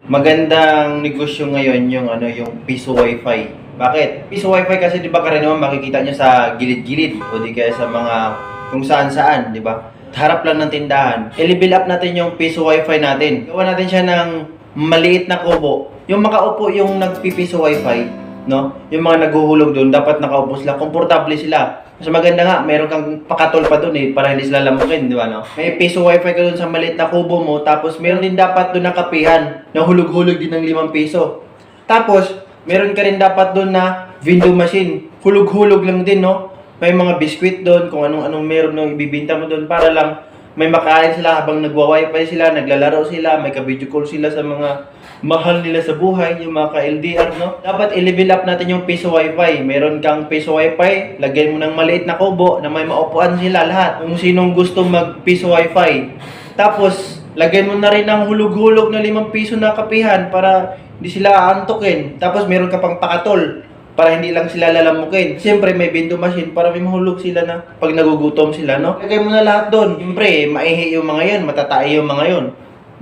Magandang negosyo ngayon yung yung piso wifi. Bakit? Piso wifi kasi 'di ba karaniwan makikita nyo sa gilid-gilid o di kaya sa mga kung saan-saan, 'di ba? Harap lang ng tindahan. I-level up natin yung piso wifi natin. Gawa natin siya ng maliit na kubo. Yung makaupo yung nagpipiso wifi, no? Yung mga naghuhulog doon, dapat nakaupo sila, komportable sila. Mas maganda nga, meron kang pakatol pa doon para hindi sila lamukin, di ba, no? May piso wifi ka doon sa maliit na kubo mo, tapos meron din dapat doon na kapihan, na hulog-hulog din ng 5 piso. Tapos, meron ka rin dapat doon na window machine. Hulog-hulog lang din, no? May mga biskwit doon, kung anong meron nung ibibinta mo doon para lang may makain sila habang nagwa-wifi sila, naglalaro sila, may ka-video call sila sa mga mahal nila sa buhay, yung mga ka-LDR, no? Dapat i-level up natin yung piso wifi. Meron kang piso wifi, lagyan mo ng maliit na kubo na may maupuan sila lahat. Kung sinong gusto mag-piso wifi. Tapos, lagyan mo na rin ng hulog-hulog na 5 piso na kapihan para hindi sila aantukin. Tapos, meron ka pang pakatol para hindi lang sila lalamukin. Siyempre, may window machine para may mahulog sila na pag nagugutom sila, no? Lagay mo na lahat doon. Siyempre, maihi yung mga yan, matatay yung mga yon.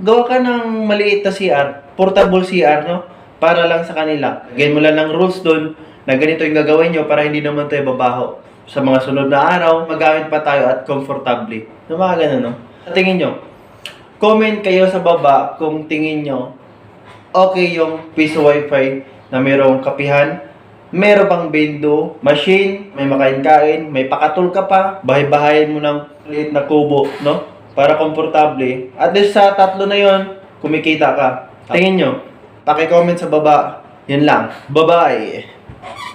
Gawa ka ng maliit na CR, portable CR, no? Para lang sa kanila. Lagyan mo lang ng rules doon na ganito yung gagawin nyo para hindi naman tayo babaho. Sa mga sunod na araw, magamit pa tayo at comfortably. No, mga ganun, no? Sa tingin nyo, comment kayo sa baba kung tingin nyo okay yung piso wifi na mayroong kapihan, meron pang window machine, may makain-kain, may pakatol ka pa, bahay-bahayin mo ng liit na kubo, no? Para komportable. At least sa tatlo na yon, kumikita ka. Tingin nyo, paki-comment sa baba. Yun lang. Bye-bye!